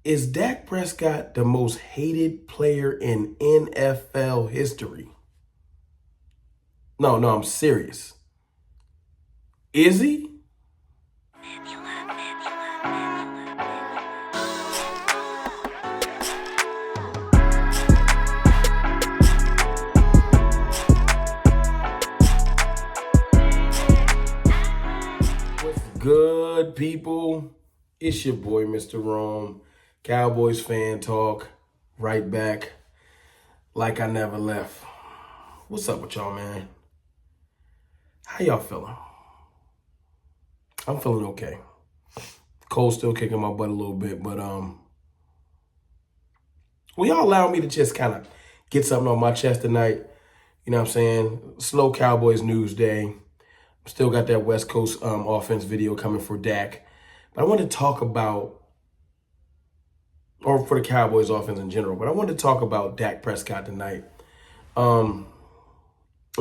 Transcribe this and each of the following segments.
Is Dak Prescott the most hated player in NFL history? No, I'm serious. Is he? What's good, people? It's your boy, Mr. Rome. Cowboys fan talk. Right back. Like I never left. What's up with y'all, man? How y'all feeling? I'm feeling okay. Cold still kicking my butt a little bit, but will y'all allow me to just kind of get something on my chest tonight? You know what I'm saying? Slow Cowboys news day. Still got that West Coast offense video coming for Dak. But I want to talk about, or for the Cowboys offense in general, but I want to talk about Dak Prescott tonight. I'll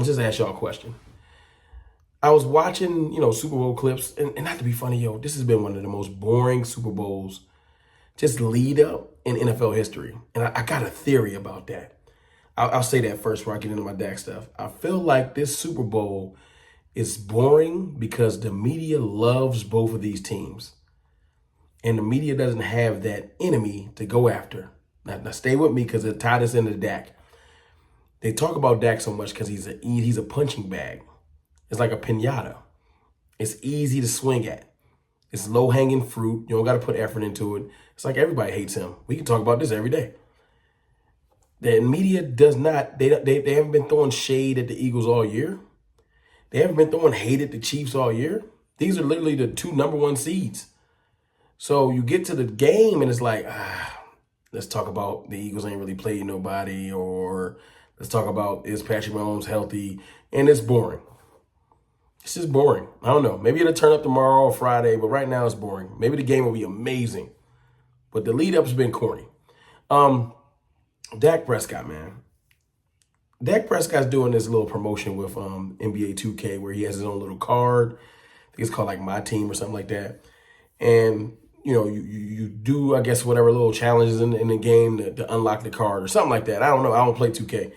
just ask y'all a question. I was watching, Super Bowl clips, and not to be funny, this has been one of the most boring Super Bowls, just lead up in NFL history. And I got a theory about that. I'll say that first before I get into my Dak stuff. I feel like this Super Bowl is boring because the media loves both of these teams. And the media doesn't have that enemy to go after. Now stay with me because it tied us into Dak. They talk about Dak so much because he's a punching bag. It's like a piñata. It's easy to swing at. It's low-hanging fruit. You don't got to put effort into it. It's like everybody hates him. We can talk about this every day. The media does not, they haven't been throwing shade at the Eagles all year. They haven't been throwing hate at the Chiefs all year. These are literally the two number one seeds. So you get to the game and it's like, let's talk about the Eagles ain't really played nobody, or let's talk about is Patrick Mahomes healthy, and it's boring. It's just boring. I don't know. Maybe it'll turn up tomorrow or Friday, but right now it's boring. Maybe the game will be amazing, but the lead up's been corny. Dak Prescott, man. Dak Prescott's doing this little promotion with NBA 2K where he has his own little card. I think it's called like My Team or something like that. And, you do, I guess, whatever little challenges in the game to unlock the card or something like that. I don't know. I don't play 2K.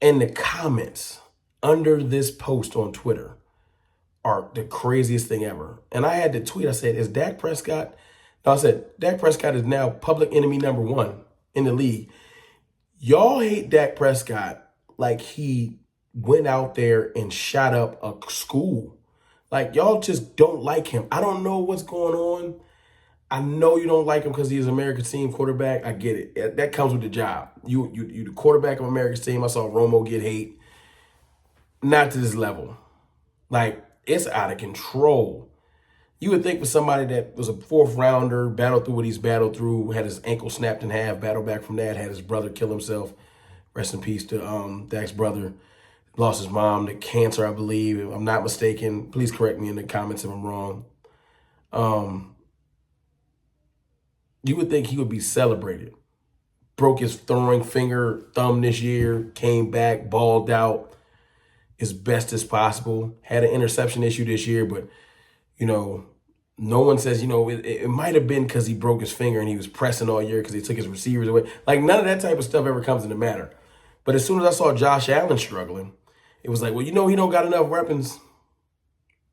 And the comments under this post on Twitter are the craziest thing ever. And I had to tweet, I said, Dak Prescott is now public enemy number one in the league. Y'all hate Dak Prescott like he went out there and shot up a school. Like, y'all just don't like him. I don't know what's going on. I know you don't like him because he's America's team quarterback. I get it. That comes with the job. You the quarterback of America's team. I saw Romo get hate. Not to this level. Like, it's out of control. You would think for somebody that was a fourth rounder, battled through what he's battled through, had his ankle snapped in half, battled back from that, had his brother kill himself. Rest in peace to Dak's brother. Lost his mom to cancer, I believe. If I'm not mistaken. Please correct me in the comments if I'm wrong. You would think he would be celebrated. Broke his throwing thumb this year, came back, balled out as best as possible. Had an interception issue this year, but, no one says, it might have been because he broke his finger and he was pressing all year because he took his receivers away. Like, none of that type of stuff ever comes into matter. But as soon as I saw Josh Allen struggling, it was like, well, he don't got enough weapons.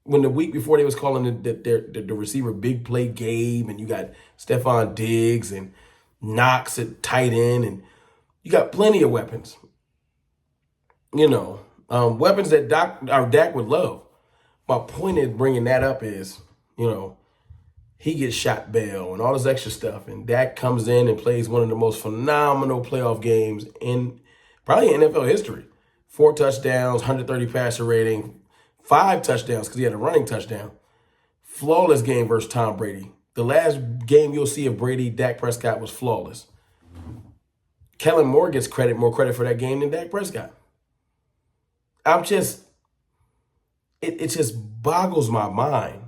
When the week before they was calling the receiver Big Play Gabe, and you got Stephon Diggs and Knox at tight end, and you got plenty of weapons. Weapons that Dak would love. My point in bringing that up is, he gets shot bail and all this extra stuff, and Dak comes in and plays one of the most phenomenal playoff games in probably NFL history. 4 touchdowns, 130 passer rating, 5 touchdowns because he had a running touchdown. Flawless game versus Tom Brady. The last game you'll see of Brady, Dak Prescott was flawless. Kellen Moore gets more credit for that game than Dak Prescott. It just boggles my mind.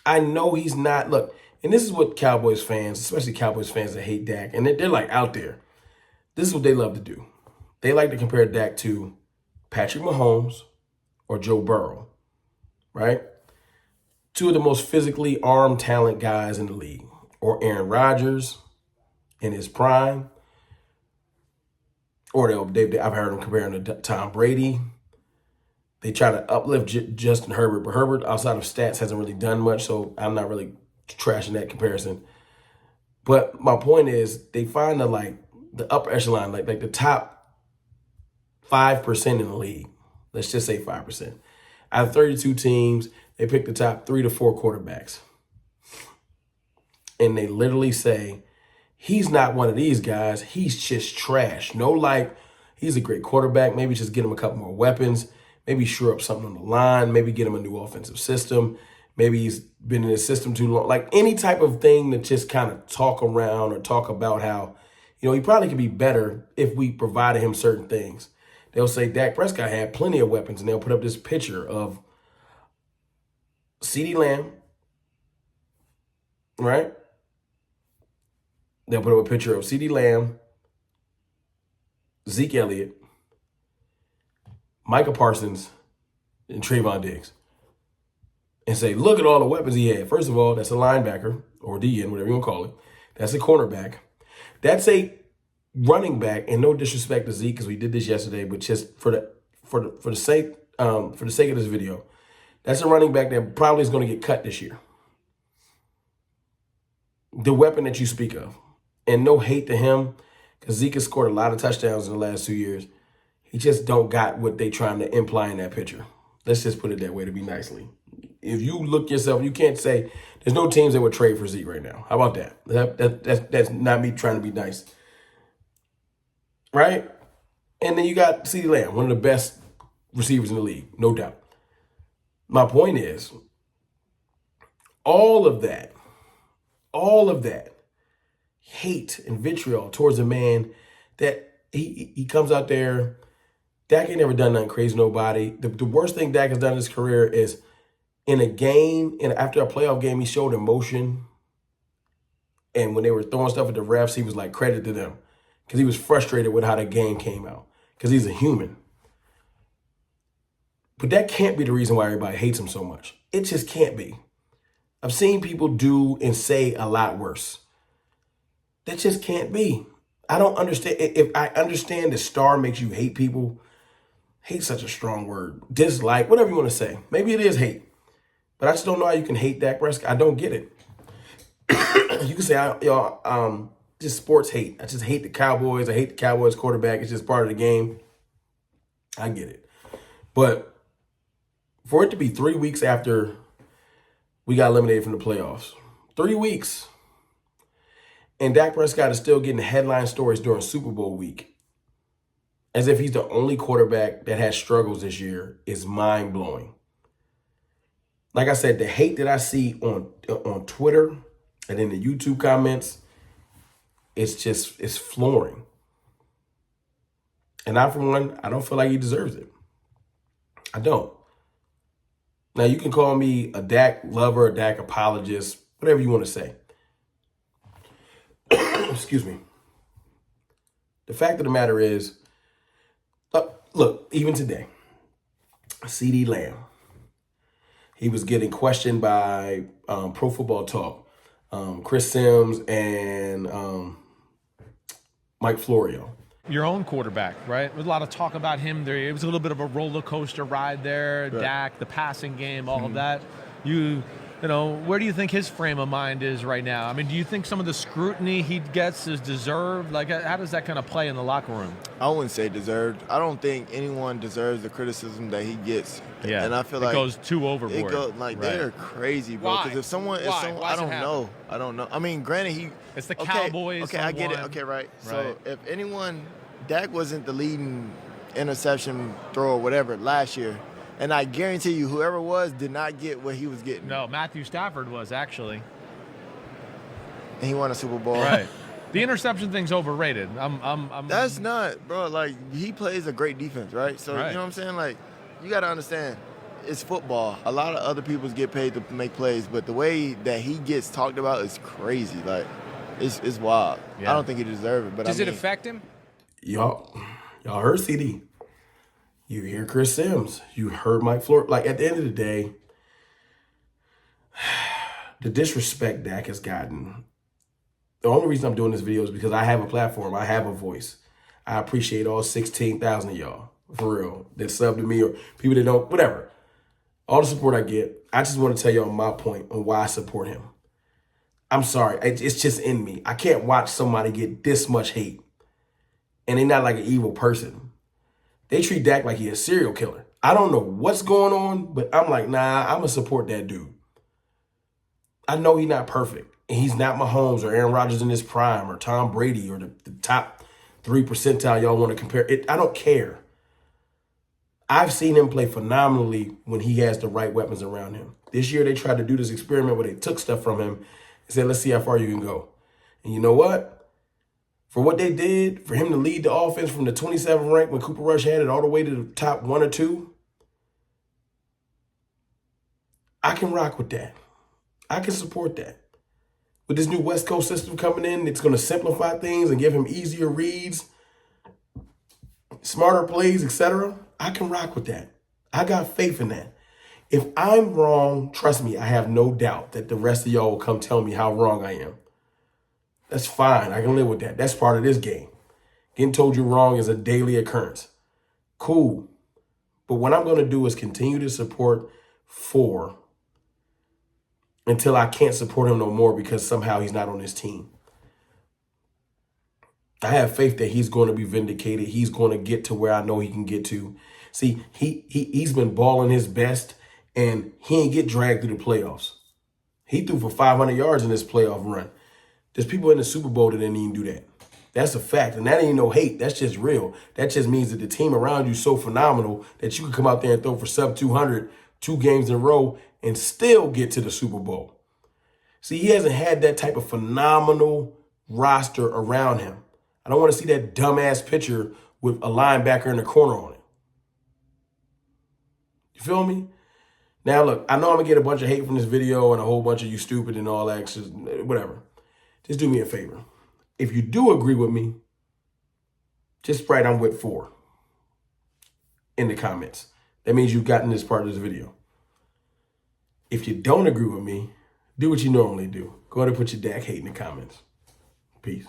I know he's not, look, and this is what Cowboys fans, especially Cowboys fans that hate Dak, and they're like out there. This is what they love to do. They like to compare Dak to Patrick Mahomes or Joe Burrow, right? two of the most physically armed talent guys in the league, or Aaron Rodgers in his prime, or I've heard them comparing to Tom Brady. They try to uplift Justin Herbert, but Herbert, outside of stats, hasn't really done much, so I'm not really trashing that comparison. But my point is, they find the upper echelon, like the top 5% in the league. Let's just say 5%. Out of 32 teams, they pick the top 3 to 4 quarterbacks. And they literally say, he's not one of these guys. He's just trash. He's a great quarterback. Maybe just get him a couple more weapons. Maybe shore up something on the line. Maybe get him a new offensive system. Maybe he's been in his system too long. Like any type of thing that just kind of talk around or talk about how, he probably could be better if we provided him certain things. They'll say Dak Prescott had plenty of weapons, and they'll put up this picture of CeeDee Lamb, right? They'll put up a picture of CeeDee Lamb, Zeke Elliott, Micah Parsons, and Trayvon Diggs. And say, look at all the weapons he had. First of all, that's a linebacker, or DN, whatever you want to call it. That's a cornerback. That's a running back, and no disrespect to Zeke, because we did this yesterday, but just for the sake of this video, that's a running back that probably is going to get cut this year. The weapon that you speak of. And no hate to him, because Zeke has scored a lot of touchdowns in the last 2 years. He just don't got what they trying to imply in that picture. Let's just put it that way to be nicely. If you look yourself, you can't say there's no teams that would trade for Zeke right now. How about that? That's not me trying to be nice. Right? And then you got CeeDee Lamb, one of the best receivers in the league, no doubt. My point is, all of that hate and vitriol towards a man that he comes out there. Dak ain't never done nothing crazy to nobody. The worst thing Dak has done in his career is in a game, and after a playoff game, he showed emotion. And when they were throwing stuff at the refs, he was like, credit to them. Because he was frustrated with how the game came out. Because he's a human. But that can't be the reason why everybody hates him so much. It just can't be. I've seen people do and say a lot worse. That just can't be. I don't understand. If I understand the star makes you hate people, hate's such a strong word. Dislike, whatever you want to say. Maybe it is hate. But I just don't know how you can hate Dak Prescott. I don't get it. You can say, just sports hate. I just hate the Cowboys. I hate the Cowboys quarterback. It's just part of the game. I get it. But for it to be 3 weeks after we got eliminated from the playoffs, 3 weeks, and Dak Prescott is still getting headline stories during Super Bowl week, as if he's the only quarterback that has struggles this year, is mind-blowing. Like I said, the hate that I see on Twitter and in the YouTube comments, it's flooring. And I, for one, I don't feel like he deserves it. I don't. Now, you can call me a Dak lover, a Dak apologist, whatever you want to say. Excuse me. The fact of the matter is, look, even today, CeeDee Lamb, he was getting questioned by Pro Football Talk, Chris Sims and Mike Florio. Your own quarterback, right? With a lot of talk about him there. It was a little bit of a roller coaster ride there. Right. Dak, the passing game, all of that. You know, where do you think his frame of mind is right now? I mean, do you think some of the scrutiny he gets is deserved? Like, how does that kind of play in the locker room? I wouldn't say deserved. I don't think anyone deserves the criticism that he gets. Yeah, and I feel like it goes too overboard. It goes like they're crazy, bro. Because if someone, I don't know. I mean, granted, it's the Cowboys. Okay, I get it. Okay, right. So if anyone, Dak wasn't the leading interception thrower, whatever, last year. And I guarantee you, whoever was did not get what he was getting. No, Matthew Stafford was, actually. And he won a Super Bowl. Right. The interception thing's overrated. That's not, bro. Like, he plays a great defense, right? So, You know what I'm saying? Like, you got to understand, it's football. A lot of other people get paid to make plays, but the way that he gets talked about is crazy. Like, it's wild. Yeah. I don't think he deserves it. But Does it affect him? Y'all heard CD. You hear Chris Sims. You heard Mike Florio. Like, at the end of the day, the disrespect Dak has gotten. The only reason I'm doing this video is because I have a platform. I have a voice. I appreciate all 16,000 of y'all, for real, that sub to me or people that don't, whatever. All the support I get. I just want to tell y'all my point on why I support him. I'm sorry. It's just in me. I can't watch somebody get this much hate. And they're not like an evil person. They treat Dak like he's a serial killer. I don't know what's going on, but I'm like, nah, I'm going to support that dude. I know he's not perfect. And he's not Mahomes or Aaron Rodgers in his prime or Tom Brady or the top 3 percentile y'all want to compare. I don't care. I've seen him play phenomenally when he has the right weapons around him. This year they tried to do this experiment where they took stuff from him and said, let's see how far you can go. And you know what? For what they did, for him to lead the offense from the 27th rank when Cooper Rush had it all the way to the top 1 or 2, I can rock with that. I can support that. With this new West Coast system coming in, it's going to simplify things and give him easier reads, smarter plays, etc. I can rock with that. I got faith in that. If I'm wrong, trust me, I have no doubt that the rest of y'all will come tell me how wrong I am. That's fine. I can live with that. That's part of this game. Getting told you're wrong is a daily occurrence. Cool. But what I'm going to do is continue to support 4 until I can't support him no more because somehow he's not on this team. I have faith that he's going to be vindicated. He's going to get to where I know he can get to. See, he's been balling his best, and he ain't get dragged through the playoffs. He threw for 500 yards in this playoff run. There's people in the Super Bowl that didn't even do that. That's a fact, and that ain't no hate. That's just real. That just means that the team around you is so phenomenal that you can come out there and throw for sub 200 2 games in a row and still get to the Super Bowl. See, he hasn't had that type of phenomenal roster around him. I don't want to see that dumbass picture with a linebacker in the corner on it. You feel me? Now, look, I know I'm going to get a bunch of hate from this video and a whole bunch of you stupid and all that, just whatever. Just do me a favor. If you do agree with me, just write I'm with 4 in the comments. That means you've gotten this part of this video. If you don't agree with me, do what you normally do. Go ahead and put your Dak hate in the comments. Peace.